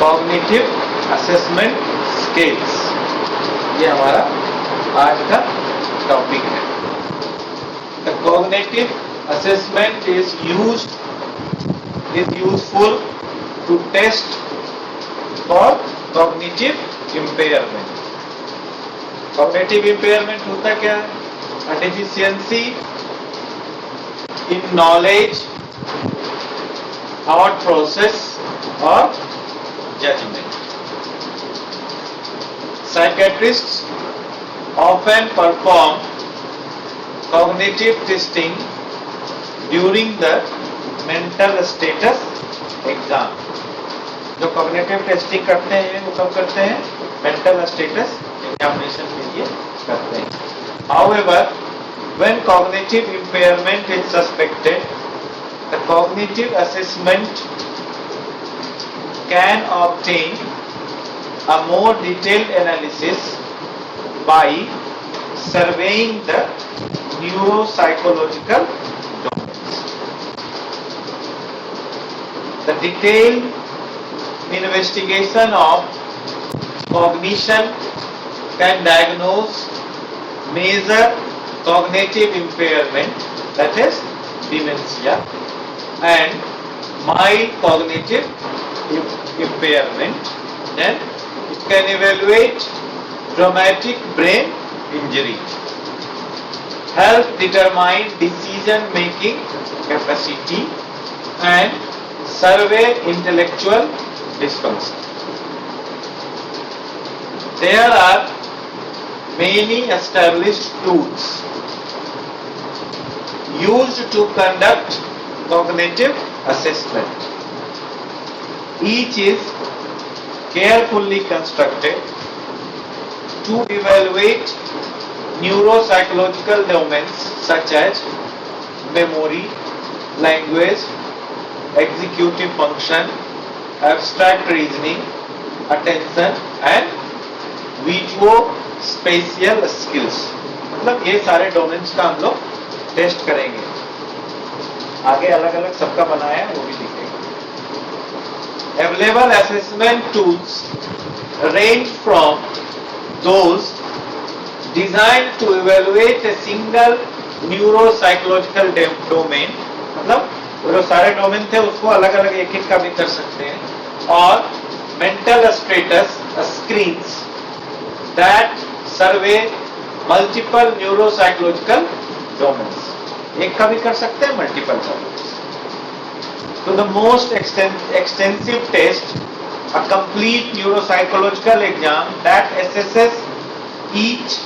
Cognitive assessment scales, ये हमारा आज का टॉपिक है। The cognitive assessment is useful to test for cognitive impairment. Cognitive impairment होता क्या है? A deficiency in knowledge, thought process or judgment. Psychiatrists often perform cognitive testing during the mental status exam. जो cognitive testing करते हैं वो कब करते हैं? Mental status examination के लिए करते हैं. However, when cognitive impairment is suspected, the cognitive assessment can obtain a more detailed analysis by surveying the neuropsychological domains. The detailed investigation of cognition can diagnose major cognitive impairment, that is dementia, and mild cognitive impairment. Then it can evaluate traumatic brain injury, help determine decision making capacity, and survey intellectual dysfunction. There are many established tools used to conduct cognitive assessment. Each is carefully constructed to evaluate neuropsychological domains such as memory, language, executive function, abstract reasoning, attention and visuospatial skills. मतलब ये सारे domains का हम लोग test करेंगे। आगे अलग अलग सबका बनाया है वो भी दिखेगा। Available assessment tools range from those designed to evaluate a single neuropsychological domain, मतलब वो जो सारे डोमेन थे उसको अलग अलग एक एक का भी कर सकते हैं, और mental status screens that survey multiple neuropsychological domains. एक का भी कर सकते हैं, मल्टीपल का भी। So the most extensive test, a complete neuropsychological exam that assesses each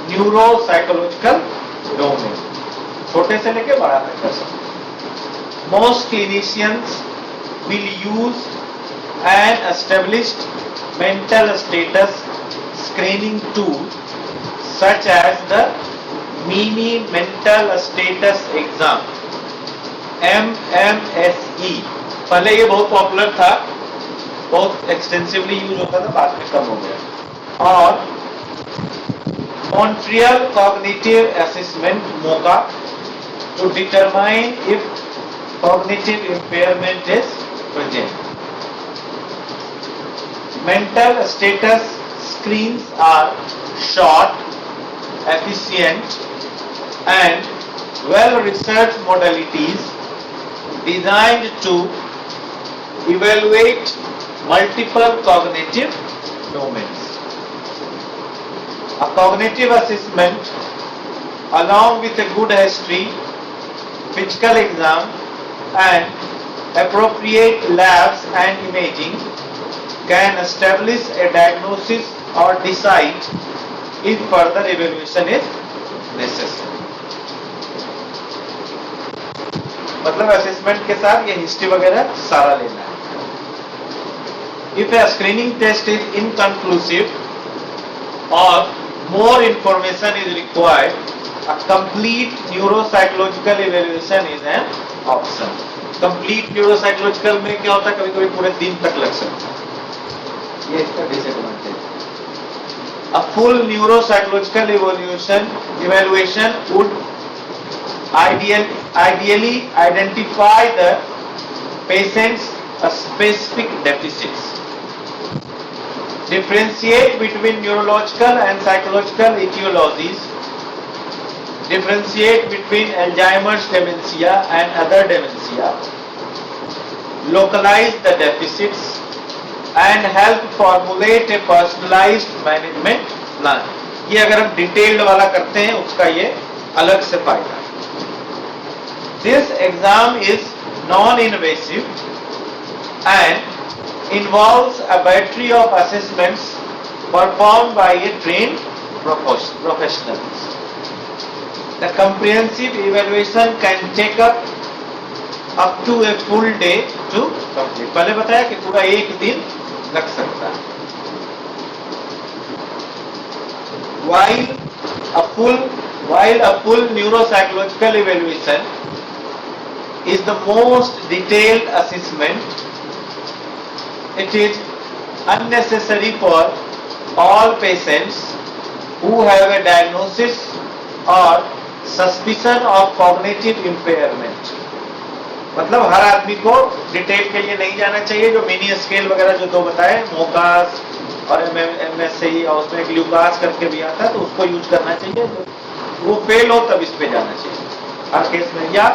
neuropsychological domain. छोटे से लेके बड़ा तक कर सकते हैं। Most clinicians will use an established mental status screening tool such as the Mini Mental Status Exam, MMSE. पहले ये बहुत पॉपुलर था, बहुत एक्सटेंसिवली यूज होता था, बाद में कम हो गया। और Montreal Cognitive Assessment MOCA to determine if cognitive impairment is present. Mental status screens are short, efficient and well-researched modalities designed to evaluate multiple cognitive domains. A cognitive assessment, along with a good history, physical exam and appropriate labs and imaging, can establish a diagnosis or decide if further evaluation is necessary. मतलब assessment के साथ ये history वगैरह सारा लेना है। If a screening test is inconclusive or more information is required, a complete neuropsychological evaluation is an option. Complete neuropsychological में क्या होता है, कभी-कभी पूरे दिन तक लग सकता है, ये इसका disadvantage. A full neuropsychological evaluation would ideally identify the patient's specific deficits differentiate between neurological and psychological etiologies, differentiate between Alzheimer's dementia and other dementia, localize the deficits, and help formulate a personalized management plan. ये अगर हम detailed वाला करते हैं उसका ये अलग से फायदा है. This exam is non-invasive and involves a battery of assessments performed by a trained professionals. The comprehensive evaluation can take up to a full day to complete. पहले बताया कि पूरा एक दिन लग सकता है. While a full neuropsychological evaluation is the most detailed assessment, it is unnecessary for all patients who have a diagnosis or suspicion of cognitive impairment. मतलब हर आदमी को डिटेल के लिए नहीं जाना चाहिए. जो मिनी स्केल वगैरह जो दो बताए, मोकास और MSCI और उसमें ग्लूकास करके भी आता है, तो उसको यूज करना चाहिए. वो फेल हो तब इस पे जाना चाहिए हर केस में. या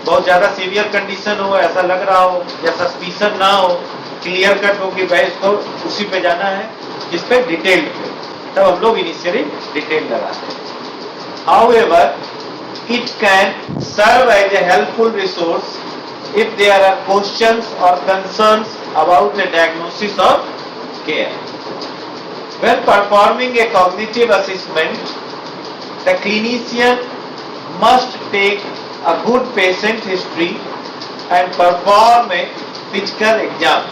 बहुत ज्यादा सीवियर कंडीशन हो, ऐसा लग रहा हो, या सस्पिशन ना हो, क्लियर कट हो कि भाई इसको उसी पे जाना है जिस पे डिटेल्ड पे, तब हम लोग इनिशियली डिटेल लगाते हैं. However, it can serve as a helpful resource if there are questions or concerns about the diagnosis or care. When performing a cognitive assessment, the clinician must take a good patient history and perform a physical exam.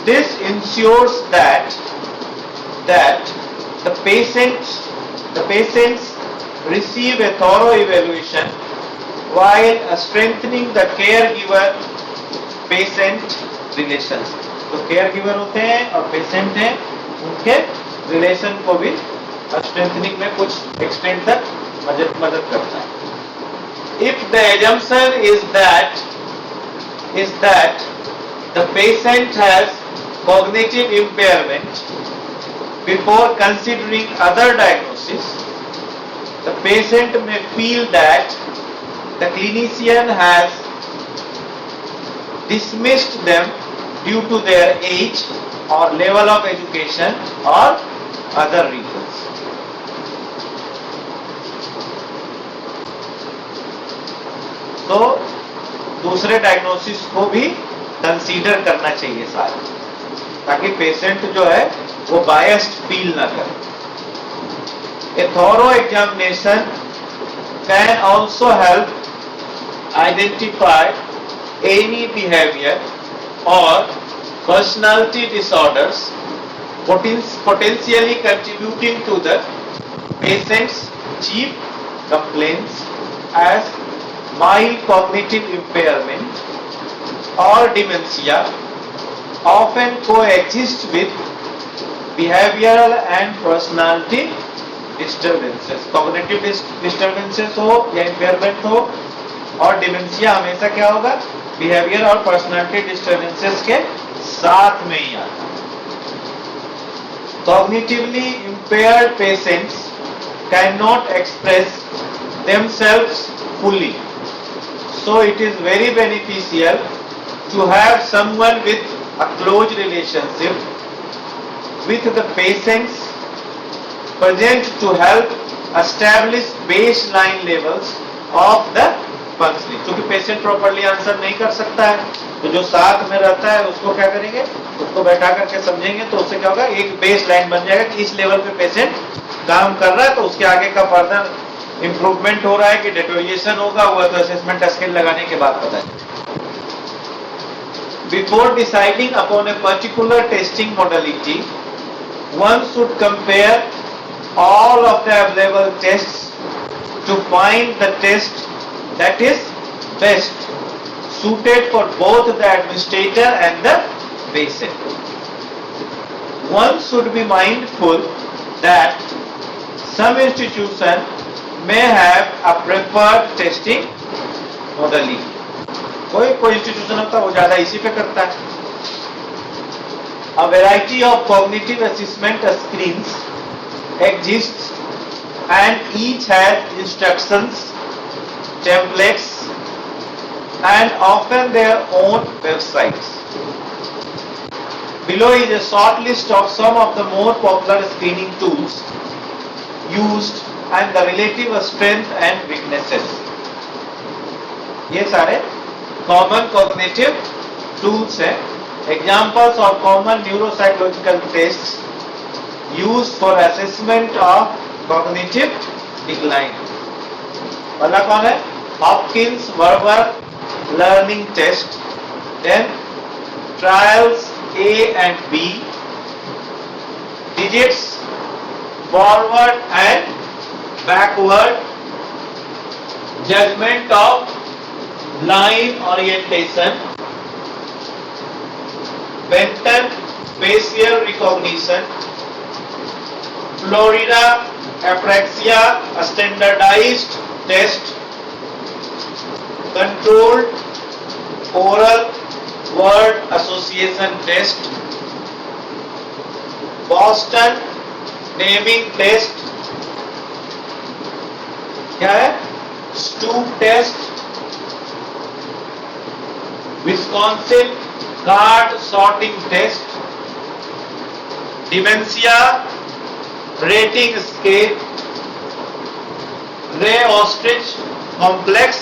This ensures that the patients receive a thorough evaluation while strengthening the caregiver-patient relations. तो caregiver होते हैं और patient हैं, उनके relation को भी strengthening में कुछ extent तक मदद करता है. If the assumption is that the patient has cognitive impairment before considering other diagnosis, the patient may feel that the clinician has dismissed them due to their age or level of education or other reasons. तो दूसरे diagnosis को भी consider करना चाहिए साथ, ताकि patient जो है वो बायस्ड फील ना करे. A thorough examination can also help identify any behavior or personality disorders potentially contributing to the patient's chief complaints, as mild cognitive impairment or dementia often coexist with behavioral and personality disturbances. Cognitive disturbances हो या impairment हो और dementia हमेशा क्या होगा, behavior और personality disturbances के साथ में ही आता है. Cognitively impaired patients cannot express themselves fully, so it is very beneficial to have someone with a close relationship with the patients present to help establish baseline levels of the functioning. क्योंकि patient properly answer नहीं कर सकता है, तो जो साथ में रहता है उसको क्या करेंगे, उसको बैठा करके समझेंगे, तो उससे क्या होगा, एक बेस लाइन बन जाएगा कि इस लेवल पे पेशेंट काम कर रहा है, तो उसके आगे का फर्दर इंप्रूवमेंट हो रहा है कि डिटोरिएशन होगा, वो तो असेसमेंट स्केल लगाने के बाद पता चलेगा. Before deciding upon a particular testing modality, one should compare all of the available tests to find the test that is best suited for both the administrator and the patient. One should be mindful that some institution may have a preferred testing modality. कोई institution होता है वो ज्यादा इसी पे करता है. A variety of cognitive assessment screens exists and each has instructions, templates and often their own websites. Below is a short list of some of the more popular screening tools used and the relative strength and weaknesses. ये सारे common cognitive tools हैं. Examples of common neuropsychological test used for assessment of cognitive decline. पहला कौन है? Hopkins verbal learning test, then trials A and B, digits forward and backward, judgment of line orientation, Benton facial recognition, Florida apraxia, a standardized test, controlled oral word association test, Boston naming test, क्या है? Stoop test, Wisconsin card sorting test, dementia rating scale, रे ostrich complex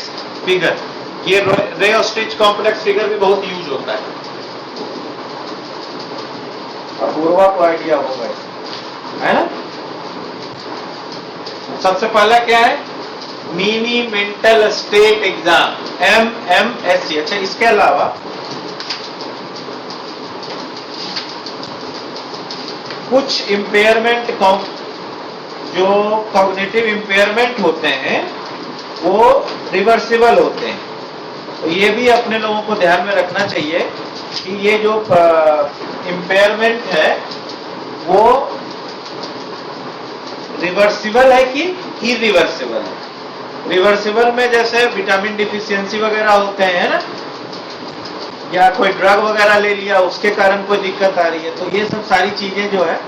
figure. ये रे ostrich complex figure भी बहुत use होता है. अपूर्वा को आइडिया होगा, है ना. सबसे पहला क्या है? Mini mental state exam, MMSE. अच्छा, इसके अलावा कुछ इम्पेयरमेंट, जो कॉग्निटिव इम्पेयरमेंट होते हैं वो रिवर्सिबल होते हैं. तो ये भी अपने लोगों को ध्यान में रखना चाहिए कि ये जो इम्पेयरमेंट है वो रिवर्सिबल है कि इरिवर्सिबल है. रिवर्सिबल में जैसे विटामिन डिफिशियंसी वगैरह होते हैं ना, या कोई ड्रग वगैरह ले लिया उसके कारण कोई दिक्कत आ रही है, तो ये सब सारी चीजें जो है,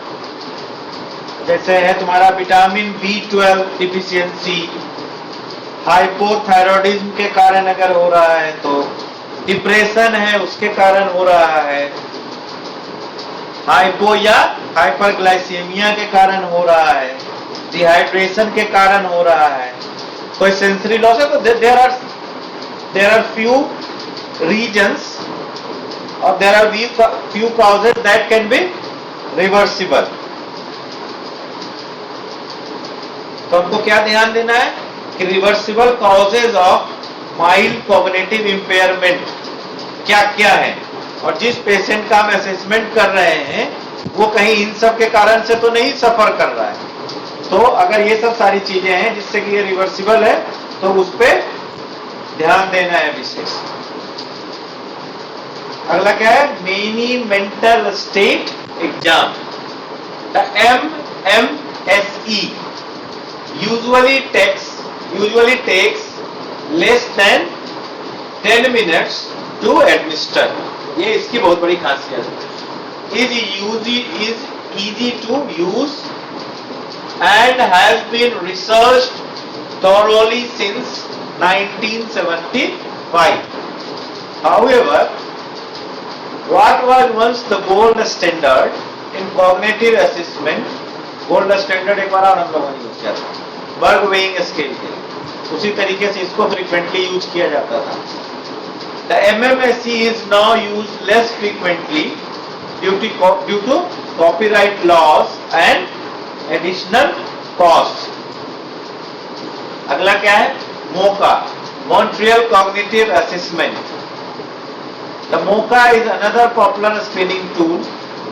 जैसे है तुम्हारा विटामिन B12 डिफिशियंसी, हाइपोथायरॉयडिज्म के कारण अगर हो रहा है, तो डिप्रेशन है उसके कारण हो रहा है, हाइपो या हाइपरग्लाइसीमिया के कारण हो रहा है, डिहाइड्रेशन के कारण हो रहा है, कोई सेंसरी लॉस है, तो देयर आर फ्यू रीजंस और there are few causes that can be reversible. तो हमको क्या ध्यान देना है कि reversible causes of mild cognitive impairment क्या क्या है, और जिस पेशेंट का हम असेसमेंट कर रहे हैं वो कहीं इन सब के कारण से तो नहीं सफर कर रहा है. तो अगर ये सब सारी चीजें हैं जिससे कि ये रिवर्सिबल है, तो उस पर ध्यान देना है विशेष. अगला क्या है? Mini mental state exam. The MMSE usually takes less than 10 minutes to administer. ये इसकी बहुत बड़ी खासियत है. is easy to use and has been researched thoroughly since 1975. However, what was once the gold standard in cognitive assessment, gold standard एक बार और हम लोगों ने यूज किया था बर्ग वेइंग स्केल के, उसी तरीके से इसको फ्रीक्वेंटली यूज किया जाता था. The MMSE is now used less frequently due to copyright loss and additional cost. अगला क्या है? MoCA, Montreal Cognitive Assessment. The MoCA is another popular screening tool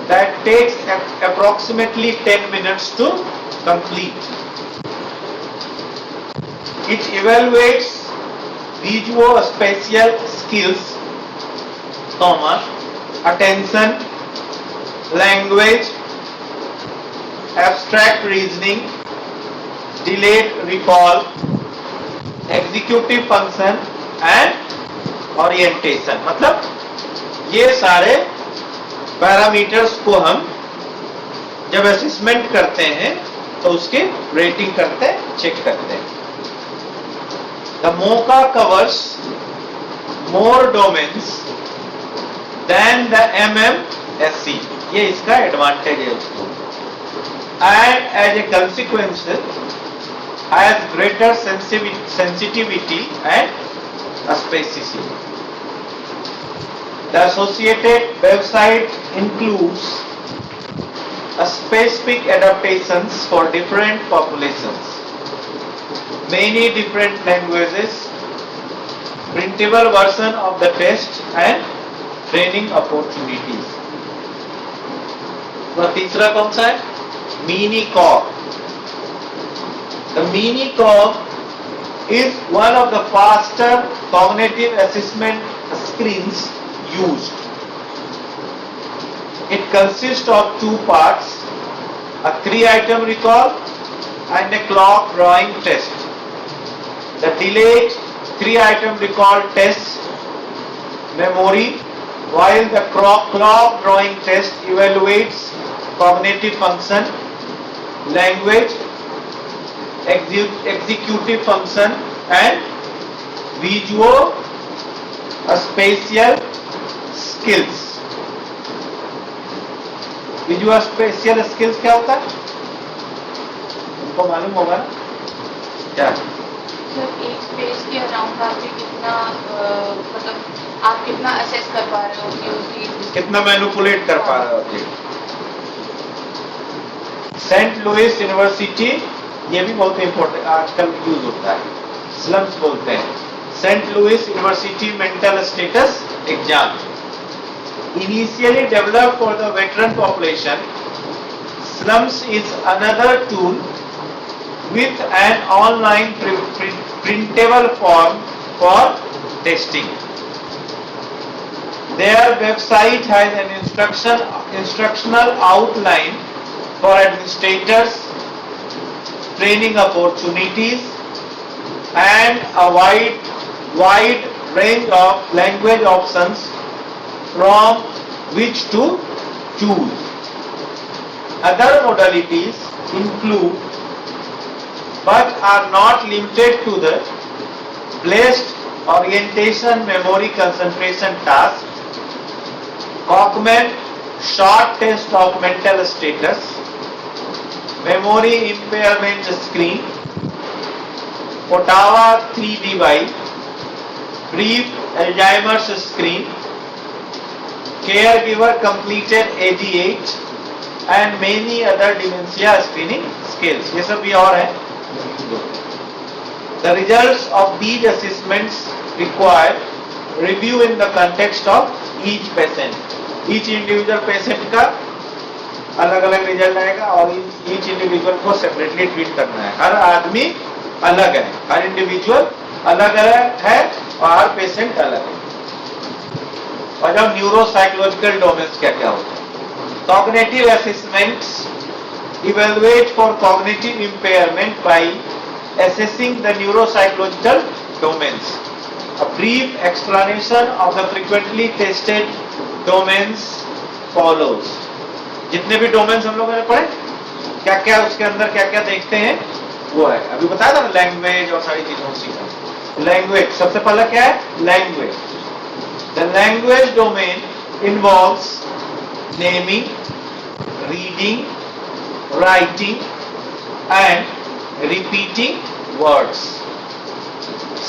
that takes approximately 10 minutes to complete. It evaluates visuospatial skills, attention, language, abstract reasoning, delayed recall, executive function and orientation. मतलब ये सारे parameters को हम जब assessment करते हैं तो उसके रेटिंग करते हैं, चेक करते हैं। The MoCA covers more domains than the MMSE, ये इसका एडवांटेज है उसको। And as a consequence has greater sensitivity and specificity. The associated website includes a specific adaptations for different populations, many different languages, printable version of the test and training opportunities. और तीसरा कौन सा है? Minikog. The Minikog is one of the faster cognitive assessment screens used. It consists of two parts, a 3-item recall and a clock drawing test. The delayed 3-item recall tests memory, while the clock drawing test evaluates cognitive function, language, executive function and visual spatial skills. Visual spatial skills क्या होता है? उनको मालूम होगा ना क्या? मतलब एक स्पेस के अराउंड आप कितना मतलब आप कितना असेस कर पा रहे हो कि उसकी कितना मैनिपुलेट कर पा रहे हो ऑब्जेक्ट। सेंट लुइस यूनिवर्सिटी, ये भी बहुत इंपॉर्टेंट आजकल यूज होता है, स्लम्स बोलते हैं। Saint Louis university mental status exam, initially developed for the veteran population, SLUMS is another tool with an online printable form for testing. Their website has an instructional outline for administrators, training opportunities, and a wide range of language options from which to choose. Other modalities include but are not limited to the placed orientation, memory, concentration task, Cogman short test of mental status, memory impairment screen, Ottawa 3DY, brief Alzheimer's screen, caregiver completed AD8 and many other dementia screening skills. ये सब भी और है। The results of these assessments require review in the context of each patient. Each individual patient का अलग अलग result आएगा और each individual को separately ट्रीट करना है। हर आदमी अलग है, हर इंडिविजुअल अलग अलग है और हर पेशेंट अलग है। और जब न्यूरोसाइकोलॉजिकल डोमेन्स क्या क्या होते हैं? Cognitive assessments evaluate for cognitive impairment by assessing the neuropsychological domains. A brief explanation of the frequently tested domains follows. जितने भी डोमेन्स हम लोगों ने पढ़े, क्या क्या उसके अंदर क्या क्या देखते हैं वो है। अभी बताया था ना लैंग्वेज और सारी चीजों सीखा। लैंग्वेज सबसे पहला क्या है? Language. The language domain involves naming, reading, writing, and repeating words.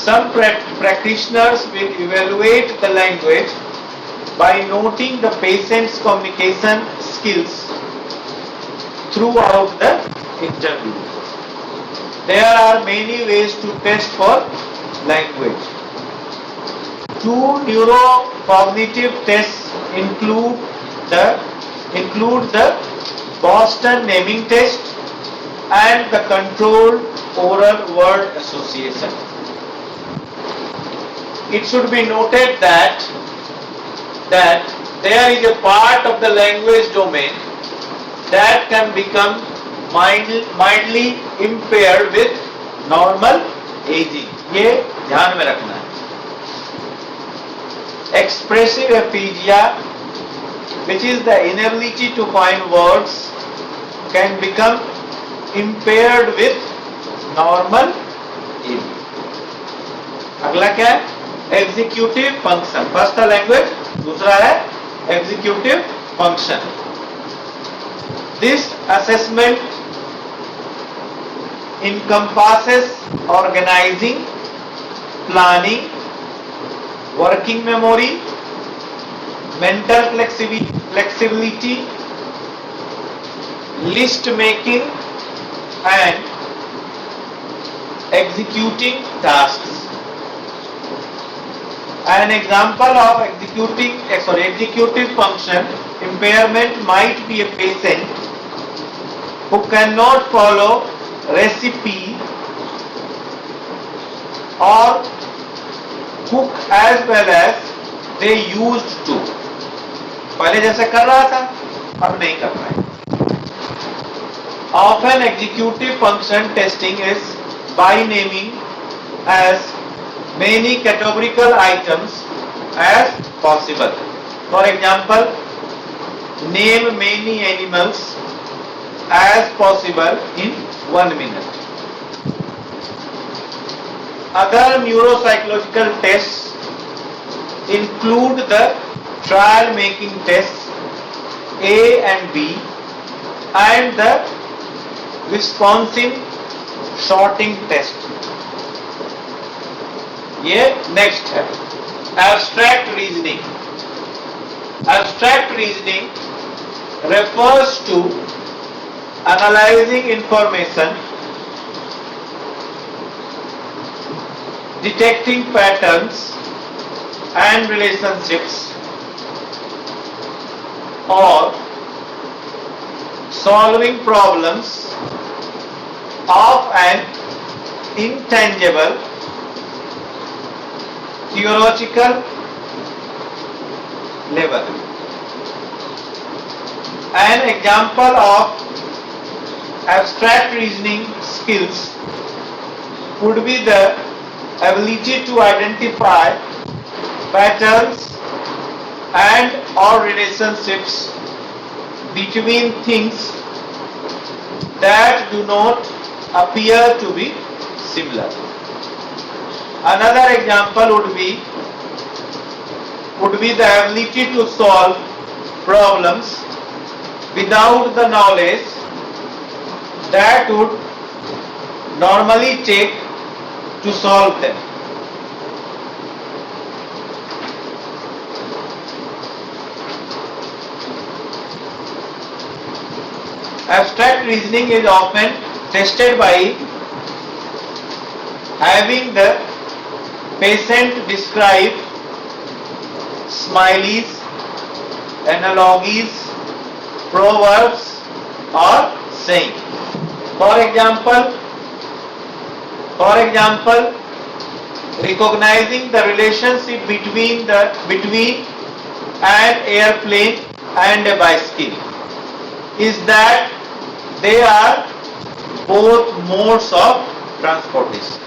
Some practitioners will evaluate the language by noting the patient's communication skills throughout the interview. There are many ways to test for language. Two neurocognitive tests include the Boston naming test and the controlled oral word association. It should be noted that there is a part of the language domain that can become mildly impaired with normal aging. ये ध्यान में रखना है। Expressive aphasia which is the inability to find words, can become impaired with normal AD. अगला क्या है? Executive function. First था language, दूसरा है executive function. This assessment encompasses organizing, planning, working memory, mental flexibility, list making and executing tasks. An example of executive function impairment might be a patient who cannot follow recipe or cook as well as they used to. पहले जैसे कर रहा था अब नहीं कर रहा है. Often executive function testing is by naming as many categorical items as possible. For example, name many animals as possible in 1 minute. Other neuropsychological tests include the trial making tests A and B and the Wisconsin sorting test. ये next है. Abstract reasoning. Abstract reasoning refers to analyzing information, detecting patterns and relationships, or solving problems of an intangible theoretical level. An example of abstract reasoning skills would be the ability to identify patterns and or relationships between things that do not appear to be similar. Another example would be the ability to solve problems without the knowledge that would normally take to solve them. Abstract reasoning is often tested by having the patient describe similes, analogies, proverbs or saying. For example, recognizing the relationship between an airplane and a bicycle is that they are both modes of transportation.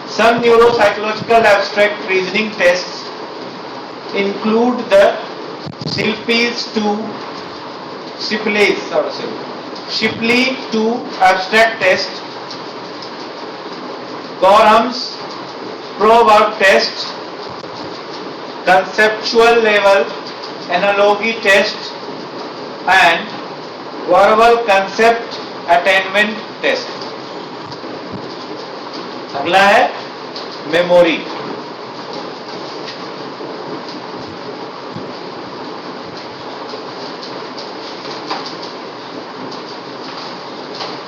Some neuropsychological abstract reasoning tests include the Shipley 2 abstract test, Gorham's proverb test, conceptual level analogy test and verbal concept attainment test. अगला है memory.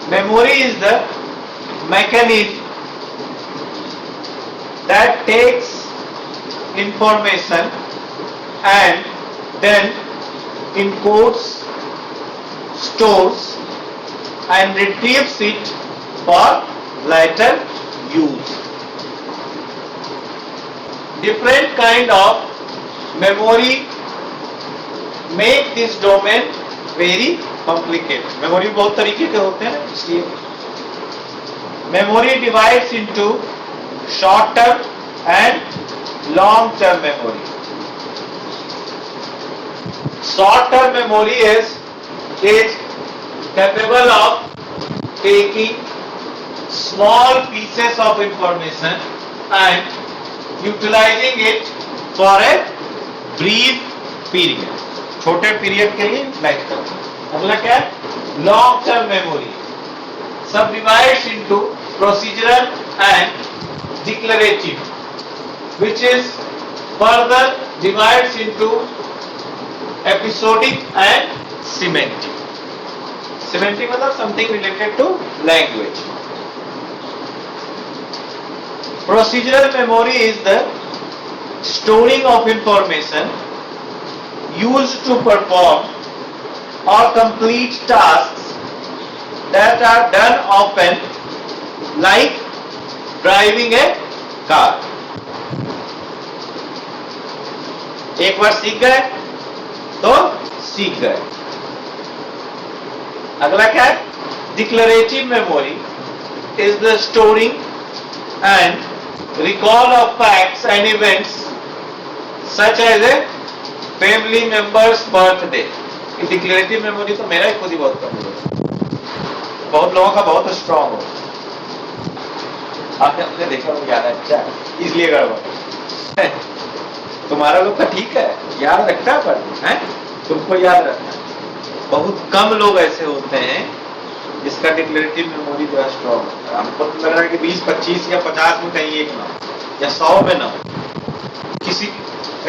Memory is the mechanism that takes information and then encodes, stores and retrieves it for later use. Different kind of memory make this domain very complicated. Memory बहुत तरीके के होते हैं, इसलिए memory divides into short term and long term memory. Short-term memory is capable of taking small pieces of information and utilizing it for a brief period. छोटे period के लिए utilise करना. अगला क्या है? लॉन्ग टर्म मेमोरी सब divides into procedural and declarative, which is further divides into episodic and semantic. Semantic मतलब something related to language. Procedural memory is the storing of information used to perform or complete tasks that are done often, like driving a car. एक बार सीख गए तो सीख गए. अगला क्या है? Declarative memory is the storing and recall of facts and events such as a family member's birthday. Declarative memory तो मेरा ही खुद ही बहुत कम है, बहुत लोगों का बहुत स्ट्रांग हो. आपने अपने देखा हो याद है, अच्छा इसलिए गड़बड़. तुम्हारा लोग का ठीक है, याद रखता है, पर है तुमको याद रखना. बहुत कम लोग ऐसे होते हैं जिसका डिक्लेरेटिव मेमोरी जो है स्ट्रांग होता है. हमको तो लग रहा है कि 20, 25 या 50 में कहीं एक ना हो, या 100 में ना हो. किसी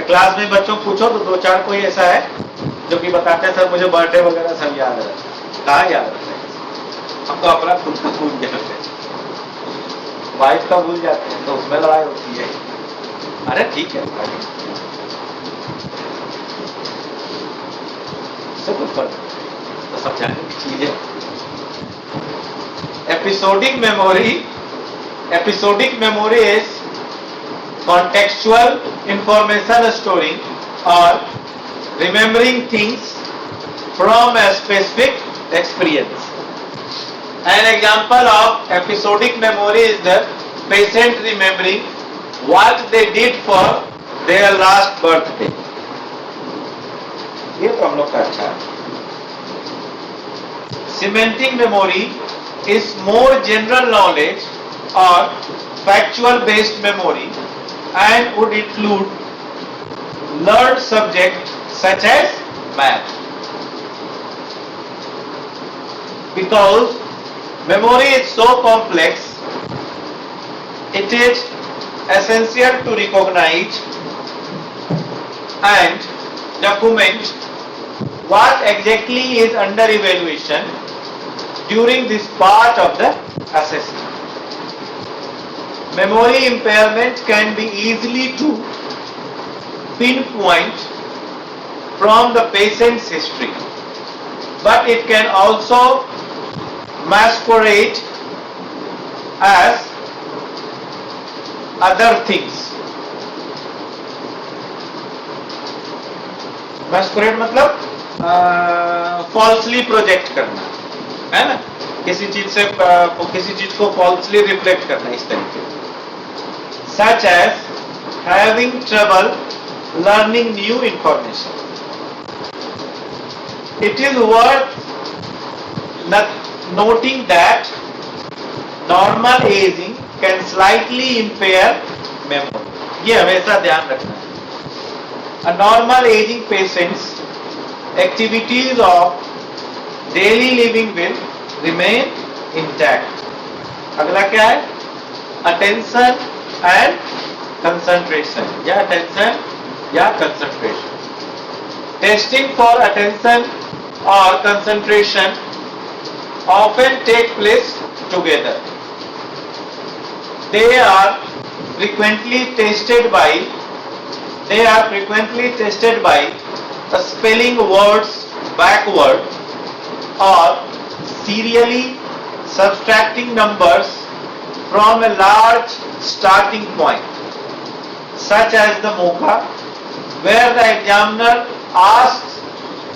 क्लास में बच्चों को पूछो तो 2-4 कोई ऐसा है जो कि बताते हैं सर मुझे बर्थडे वगैरह सब याद है. कहाँ याद रहता है? हम तो अपना खुद का भूल जाते हैं, वाइफ का भूल जाते हैं, तो उसमें लड़ाई होती है. अरे ठीक है, कुछ फर्क तो समझाने की चीज है. Episodic memory is contextual information storing or remembering things from a specific experience. An example of episodic memory is the patient remembering what they did for their last birthday. ये तो हम लोग का अच्छा है. Semantic memory is more general knowledge or factual based memory and would include learned subject such as math. Because memory is so complex, it is essential to recognize and document what exactly is under evaluation during this part of the assessment. Memory impairment can be easily to pinpoint from the patient's history, but it can also masquerade as other things. Masquerade मतलब falsely project करना है ना, किसी चीज को falsely reflect करना इस तरीके से. Such as having trouble learning new information. It is worth noting that normal aging can slightly impair memory. ये हमेशा ध्यान रखना है. A normal aging patient's activities of daily living will remain intact. अगला क्या है? Attention and concentration, या attention या concentration. Testing for attention or concentration often take place together. They are frequently tested by spelling words backward or serially subtracting numbers from a large starting point, such as the MOCA, where the examiner asks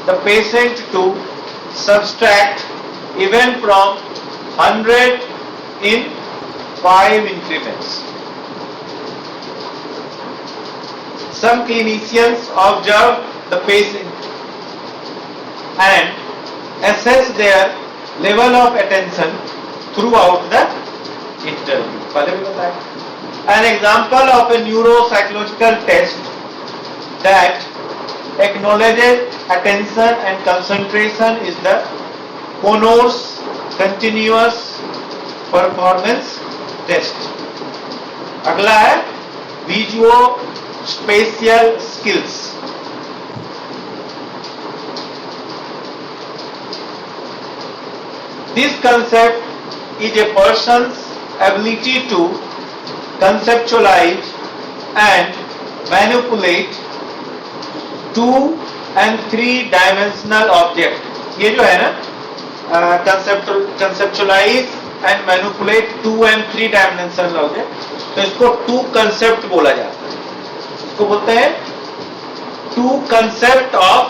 the patient to subtract even from 100 in 5 increments. Some clinicians observe the patient and assess their level of attention throughout the interview. पहले भी बताया. An example of a neuropsychological test that acknowledges attention and concentration is the Connors Continuous Performance Test. अगला है Visuospatial Skills. This concept is a person's ability to conceptualize and manipulate 2 and 3 dimensional object. ये जो है ना conceptualize and manipulate 2 and 3 dimensional object, तो इसको 2 concept बोला जाता है. इसको बोलते हैं 2 concept of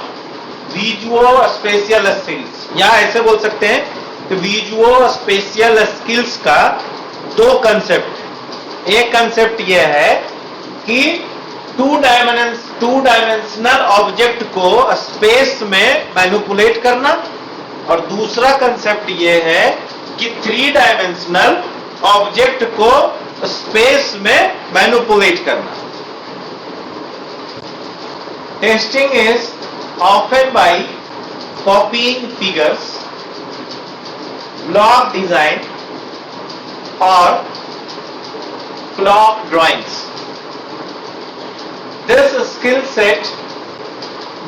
visuospatial skills. या ऐसे बोल सकते हैं कि visuospatial skills का 2 concept. एक concept ये है कि 2 dimensional object को space में manipulate करना, और दूसरा concept ये है कि 3 dimensional object को space में manipulate करना. Testing is often by copying figures, block design or block drawings. This skill set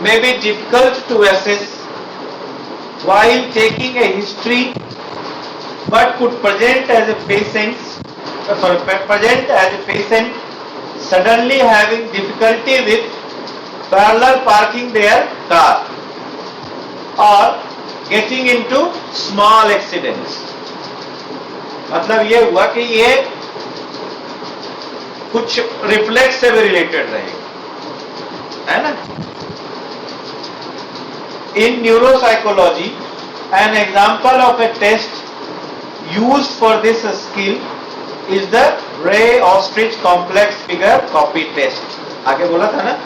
may be difficult to assess while taking a history, but could present as a patient suddenly having difficulty with parallel parking their car or getting into small accidents. मतलब ये हुआ कि ये कुछ reflex से भी related रहेगा, है ना. In neuropsychology, an example of a test used for this skill is the Ray-Ostrich complex figure copy test. आगे बोला था ना.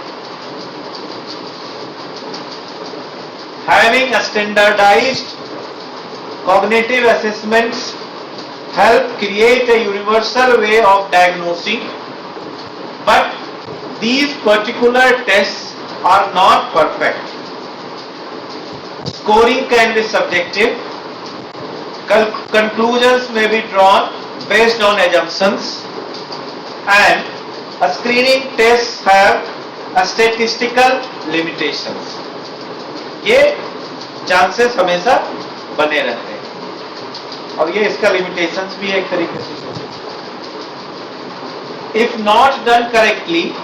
Having a standardized cognitive assessments help create a universal way of diagnosing, but these particular tests are not perfect. Scoring can be subjective. Conclusions may be drawn based on assumptions, and a screening tests have a statistical limitations. ये chances हमेशा बने रहते हैं, और ये इसका limitations भी एक तरीके से. If not done correctly,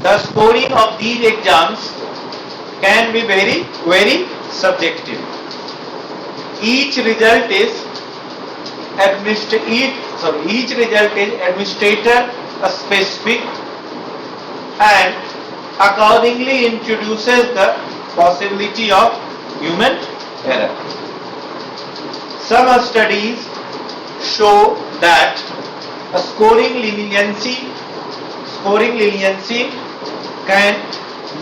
the scoring of these exams can be very subjective. Each result is administrator specific and accordingly introduces the possibility of human error. Some studies show that a scoring leniency can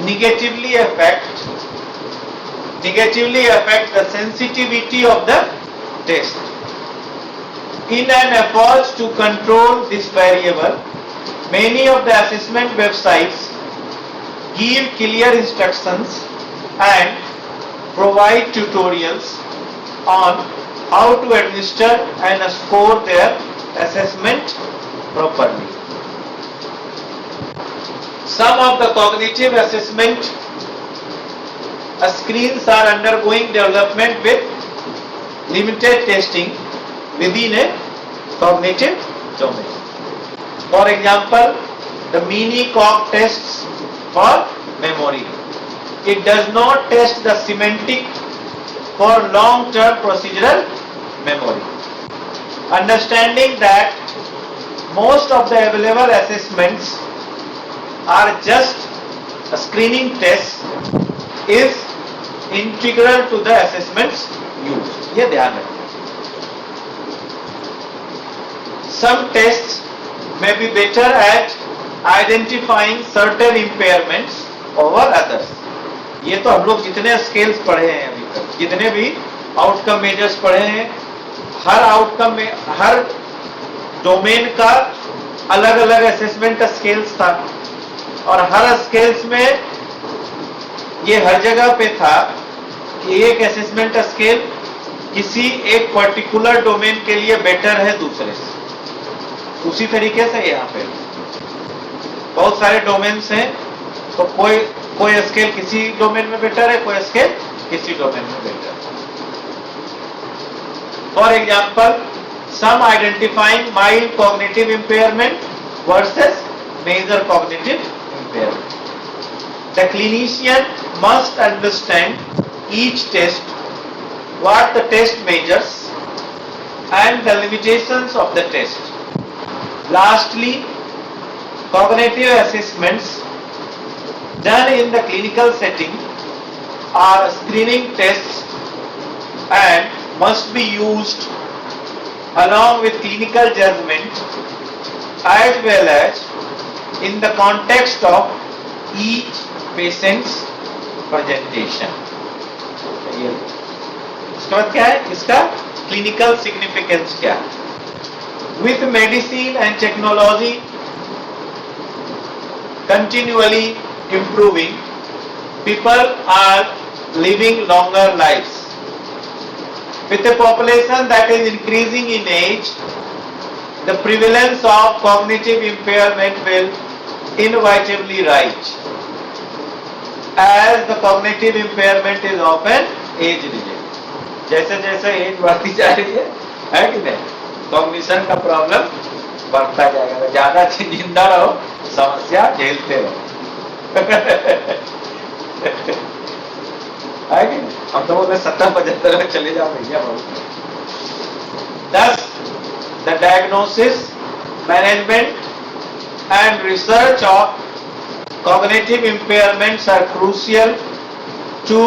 negatively affect the sensitivity of the test. In an effort to control this variable, many of the assessment websites give clear instructions and provide tutorials on how to administer and score their assessment properly. Some of the cognitive assessment screens are undergoing development with limited testing within a cognitive domain. For example, the mini-cog tests for memory. It does not test the semantic for long-term procedural memory. Understanding that most of the available assessments are just screening tests is integral to the assessments used. ये ध्यान रखें. Some tests may be better at identifying certain impairments over others. ये तो हम लोग जितने scales पढ़े हैं अभी तक, जितने भी आउटकम मेजर्स पढ़े हैं, हर आउटकम में हर डोमेन का अलग अलग असेसमेंट स्केल्स था, और हर स्केल्स में ये हर जगह पे था कि एक असेसमेंट स्केल किसी एक पर्टिकुलर डोमेन के लिए बेटर है दूसरे से। उसी तरीके से यहाँ पे बहुत सारे डोमेन्स हैं, तो कोई स्केल किसी डोमेन में बेटर है, कोई स्केल किसी डोमेन में बेटर है। For example, some identifying mild cognitive impairment versus major cognitive impairment. The clinician must understand each test, what the test measures, and the limitations of the test. Lastly, cognitive assessments done in the clinical setting are screening tests and must be used along with clinical judgment as well as in the context of each patient's presentation. इसका मतलब क्या है? इसका clinical significance क्या है? With medicine and technology continually improving, people are living longer lives. With a population that is increasing in age, the prevalence of cognitive impairment will inevitably rise, as the cognitive impairment is often age related. जैसे जैसे as बढ़ती जा रही है कि नहीं, cognition का problem बढ़ता जाएगा। तो ज्यादा जिंदा रहो, समस्या झेलते रहो। है कि नहीं? हम तो बोलते 70-75 में चले जाओ भैया बहुत। Thus, the diagnosis, management and research of cognitive impairments are crucial to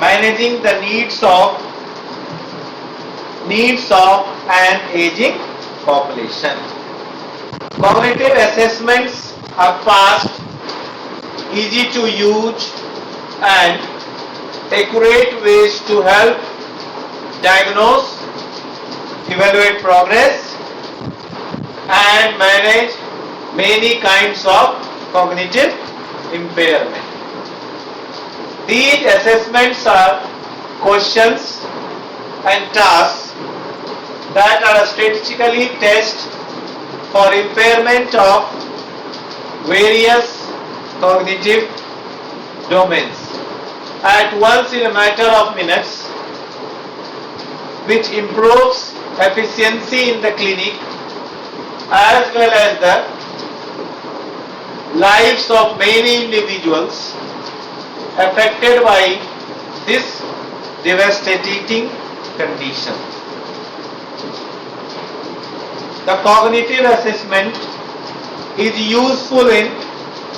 managing the needs of an aging population. Cognitive assessments are fast, easy to use and accurate ways to help diagnose, evaluate progress and manage many kinds of cognitive impairment. These assessments are questions and tasks that are statistically tested for impairment of various cognitive domains at once in a matter of minutes, which improves efficiency in the clinic as well as the lives of many individuals affected by this devastating condition. The cognitive assessment is useful in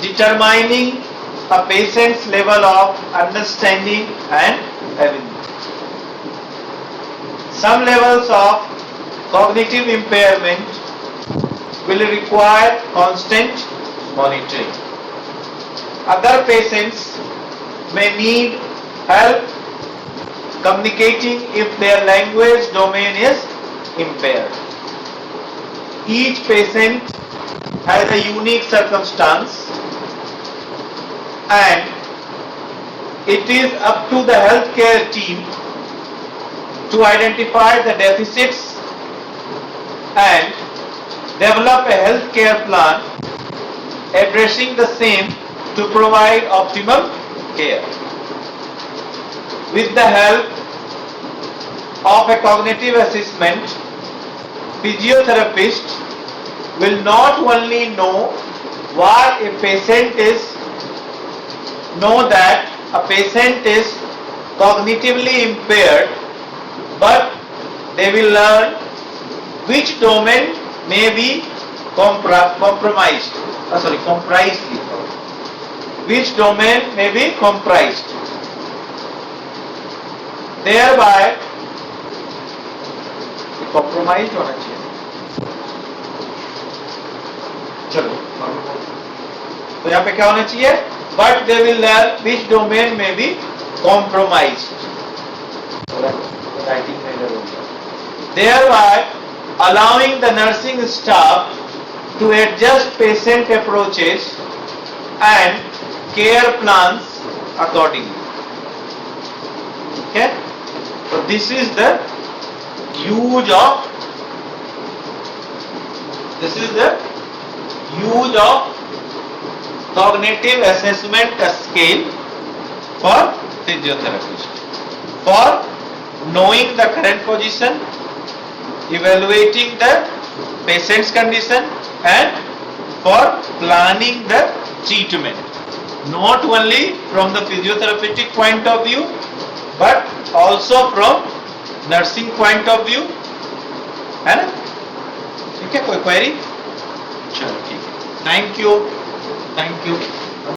determining a patient's level of understanding and ability. Some levels of cognitive impairment will require constant monitoring. Other patients may need help communicating if their language domain is impaired. Each patient has a unique circumstance and it is up to the healthcare team to identify the deficits and develop a healthcare plan addressing the same to provide optimal care. With the help of a cognitive assessment, physiotherapist will not only know what a patient is, know that a patient is cognitively impaired, but they will learn which domain may be comprised. Which domain may be comprised. Thereby, compromised होना चाहिए। चलो, तो यहाँ पे क्या होना चाहिए? but they will learn which domain may be compromised. Thereby allowing the nursing staff to adjust patient approaches and care plans accordingly. Okay, so this is the use of cognitive assessment scale for physiotherapist, for knowing the current position, evaluating the patient's condition, and for planning the treatment, not only from the physiotherapeutic point of view but also from nursing point of view, है ना? ठीक है, कोई query? चलो ठीक है, thank you.